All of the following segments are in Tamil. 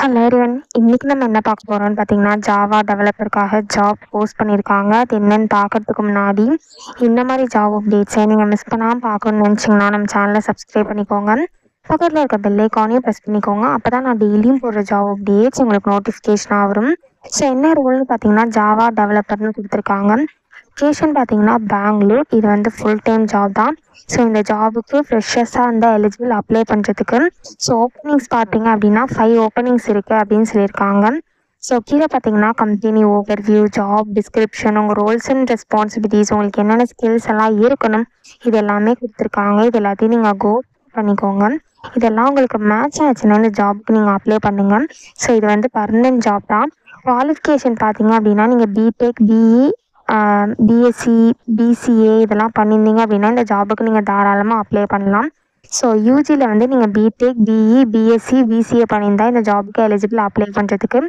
Hello everyone. இன்னைக்கு நம்ம என்ன பார்க்க போறோம்னு பார்த்தீங்கன்னா, ஜாவா டெவலப்பருக்காக ஜாப் போஸ்ட் பண்ணியிருக்காங்க. அது என்னன்னு பார்க்கறதுக்கு முன்னாடி, இந்த மாதிரி ஜாப் அப்டேட்ஸை நீங்கள் மிஸ் பண்ணாமல் பார்க்கணும்னு நினச்சிங்கன்னா நம்ம சேனலை சப்ஸ்கிரைப் பண்ணிக்கோங்க. பக்கத்தில் இருக்க பெல் ஐக்கானையும் ப்ரெஸ் பண்ணிக்கோங்க. அப்போ தான் நான் டெய்லியும் போடுற ஜாப் அப்டேட்ஸ் உங்களுக்கு நோட்டிஃபிகேஷனாக வரும். ஸோ என்ன ரோல்னு பார்த்தீங்கன்னா, ஜாவா டெவலப்பர்னு கொடுத்துருக்காங்க. லொக்கேஷன் பார்த்தீங்கன்னா பெங்களூர். இது வந்து ஃபுல் டைம் ஜாப் தான். ஸோ இந்த ஜாபுக்கு ஃப்ரெஷர்ஸாக இருந்தால் எலிஜிபிள் அப்ளை பண்ணுறதுக்கு. ஸோ ஓப்பனிங்ஸ் பார்த்தீங்க அப்படின்னா 5 ஓப்பனிங்ஸ் இருக்குது அப்படின்னு சொல்லியிருக்காங்க. ஸோ கீழே பார்த்தீங்கன்னா கம்பெனி ஓவர்வியூ, ஜாப் டிஸ்கிரிப்ஷன், உங்கள் ரோல்ஸ் அண்ட் ரெஸ்பான்சிபிலிட்டிஸ், உங்களுக்கு என்னென்ன ஸ்கில்ஸ் எல்லாம் இருக்கணும், இது எல்லாமே கொடுத்துருக்காங்க. இது எல்லாத்தையும் நீங்கள் கோ பண்ணிக்கோங்க. இதெல்லாம் உங்களுக்கு மேட்ச் ஆச்சுன்னா இந்த ஜாபுக்கு நீங்கள் அப்ளை பண்ணுங்கள். ஸோ இது வந்து பர்மனன்ட் ஜாப் தான். குவாலிஃபிகேஷன் பார்த்தீங்க அப்படின்னா நீங்கள் பிடெக், பிஇ, பிஎஸ்சி, பிசிஏ இதெல்லாம் பண்ணியிருந்தீங்க அப்படின்னா இந்த ஜாபுக்கு நீங்கள் தாராளமாக அப்ளை பண்ணலாம். ஸோ யூஜியில் வந்து நீங்கள் பிடெக், பிஇ, பிஎஸ்சி, பிசிஏ பண்ணியிருந்தா இந்த ஜாபுக்கு எலிஜிபிள் அப்ளை பண்ணுறதுக்கு.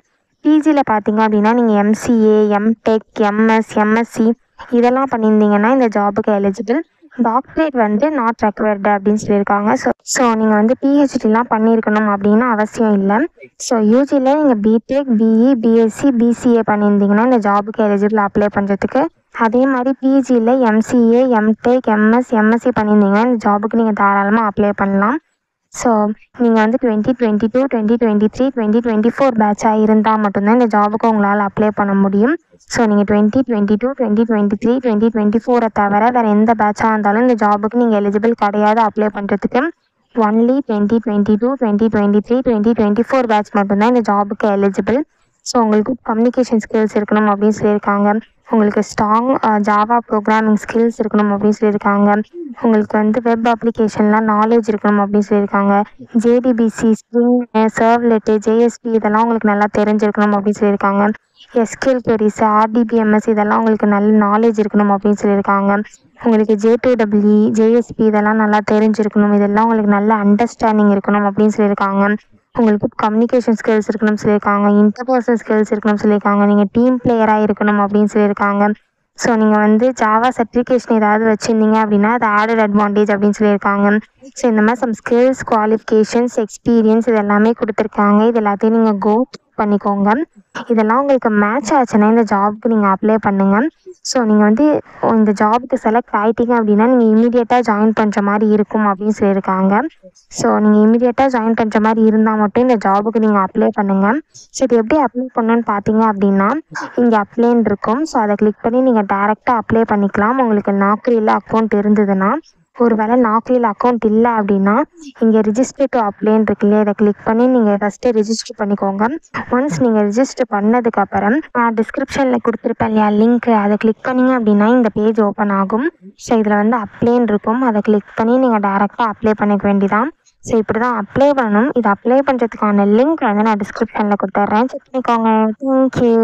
பிஜியில் பார்த்தீங்க அப்படின்னா நீங்கள் எம்சிஏ, எம்டெக், எம்எஸ், எம்எஸ்சி இதெல்லாம் பண்ணியிருந்தீங்கன்னா இந்த ஜாபுக்கு எலிஜிபிள். டாக்டரேட் வந்து நாட் ரெக்வயர்டு அப்படின்னு சொல்லியிருக்காங்க. ஸோ நீங்கள் வந்து பிஹெச்டிலாம் பண்ணியிருக்கணும் அப்படின்னு அவசியம் இல்லை. ஸோ யூஜியில் நீங்கள் பிடெக், பிஇ, பிஎஸ்சி, பிசிஏ பண்ணியிருந்தீங்கன்னா இந்த ஜாபுக்கு எலிஜிபிள் அப்ளை பண்ணுறதுக்கு. அதே மாதிரி பிஜியில் எம்சிஏ, எம்டெக், எம்எஸ், எம்எஸ்சி பண்ணியிருந்தீங்கன்னா இந்த ஜாபுக்கு நீங்கள் தாராளமாக அப்ளை பண்ணலாம். ஸோ நீங்கள் வந்து 2022, 2023, 2024 பேட்சாக இருந்தால் மட்டும்தான் இந்த ஜாபுக்கு உங்களால் அப்ளை பண்ண முடியும். ஸோ நீங்கள் 2022, 2023, 2024 தவிர வேறு எந்த பேட்சாக இருந்தாலும் இந்த ஜாபுக்கு நீங்கள் எலிஜிபிள் கிடையாது அப்ளை பண்ணுறதுக்கு. ஒன்லி 2022, 2023, 2024 பேட்ச் மட்டும்தான் இந்த ஜாபுக்கு எலிஜிபிள். ஸோ உங்களுக்கு கம்யூனிகேஷன் ஸ்கில்ஸ் இருக்கணும் அப்படின்னு சொல்லியிருக்காங்க. உங்களுக்கு ஸ்ட்ராங் ஜாவா ப்ரோக்ராமிங் ஸ்கில்ஸ் இருக்கணும் அப்படின்னு சொல்லியிருக்காங்க. உங்களுக்கு வந்து வெப் அப்ளிகேஷன்லாம் நாலேஜ் இருக்கணும் அப்படின்னு சொல்லியிருக்காங்க. ஜேடிபிசி, ஸ்ப்ரிங், சர்வ்லெட்டு, ஜேஎஸ்பி இதெல்லாம் உங்களுக்கு நல்லா தெரிஞ்சிருக்கணும் அப்படின்னு சொல்லியிருக்காங்க. எஸ்கியூஎல் queries, ஆர்டிபிஎம்எஸ் இதெல்லாம் உங்களுக்கு நல்ல நாலேஜ் இருக்கணும் அப்படின்னு சொல்லியிருக்காங்க. உங்களுக்கு J2EE, ஜேஎஸ்பி இதெல்லாம் நல்லா தெரிஞ்சிருக்கணும். இதெல்லாம் உங்களுக்கு நல்ல அண்டர்ஸ்டாண்டிங் இருக்கணும் அப்படின்னு சொல்லியிருக்காங்க. உங்களுக்கு கம்யூனிகேஷன் ஸ்கில்ஸ் இருக்கணும்னு சொல்லியிருக்காங்க. இன்டர்பர்சனல் ஸ்கில்ஸ் இருக்கணும்னு சொல்லியிருக்காங்க. நீங்கள் டீம் பிளேயராக இருக்கணும் அப்படின்னு சொல்லியிருக்காங்க. ஸோ நீங்கள் வந்து ஜாவா சர்டிஃபிகேஷன் ஏதாவது வச்சுருந்தீங்க அப்படின்னா அது ஆடட் அட்வான்டேஜ் அப்படின்னு சொல்லியிருக்காங்க. ஸோ இந்த மாதிரி சம் ஸ்கில்ஸ், குவாலிஃபிகேஷன்ஸ், எக்ஸ்பீரியன்ஸ் இது எல்லாமே கொடுத்துருக்காங்க. இது எல்லாத்தையும் நீங்கள் கோ பண்ணிக்கோங்க. இதெல்லாம் உங்களுக்கு மேட்ச் ஆச்சுன்னா இந்த ஜாபுக்கு நீங்கள் அப்ளை பண்ணுங்கள். ஸோ நீங்கள் வந்து இந்த ஜாபுக்கு செலக்ட் ஆகிட்டீங்க அப்படின்னா நீங்கள் இமீடியட்டாக ஜாயின் பண்ணுற மாதிரி இருக்கும் அப்படின்னு சொல்லியிருக்காங்க. ஸோ நீங்கள் இமீடியட்டாக ஜாயின் பண்ணுற மாதிரி இருந்தால் மட்டும் இந்த ஜாபுக்கு நீங்கள் அப்ளை பண்ணுங்கள். ஸோ இது எப்படி அப்ளை பண்ணணும்னு பார்த்தீங்க அப்படின்னா இங்கே அப்ளைன்னு இருக்கும். ஸோ அதை கிளிக் பண்ணி நீங்கள் டேரெக்டாக அப்ளை பண்ணிக்கலாம். உங்களுக்கு நாக்ரியில் அக்கௌண்ட் இருந்ததுன்னா. ஒரு வேளை நாக்ரியில் அக்கௌண்ட் இல்லை அப்படின்னா இங்கே ரிஜிஸ்டர் டு அப்ளைன்னு இருக்கு இல்லையா, இதை கிளிக் பண்ணி நீங்கள் ஃபஸ்ட்டு ரிஜிஸ்டர் பண்ணிக்கோங்க. ஒன்ஸ் நீங்கள் ரிஜிஸ்டர் பண்ணதுக்கப்புறம் நான் டிஸ்கிரிப்ஷனில் கொடுத்துருப்பேன் இல்லையா லிங்க், அதை கிளிக் பண்ணிங்க அப்படின்னா இந்த பேஜ் ஓப்பன் ஆகும். ஸோ இதில் வந்து அப்ளைன்னு இருக்கும். அதை கிளிக் பண்ணி நீங்கள் டேரெக்டாக அப்ளை பண்ணிக்க வேண்டியதான். ஸோ இப்படி தான் அப்ளை பண்ணணும். இது அப்ளை பண்ணுறதுக்கான லிங்க் வந்து நான் டிஸ்கிரிப்ஷனில் கொடுத்துட்றேன். செக் பண்ணிக்கோங்க. தேங்க்யூ.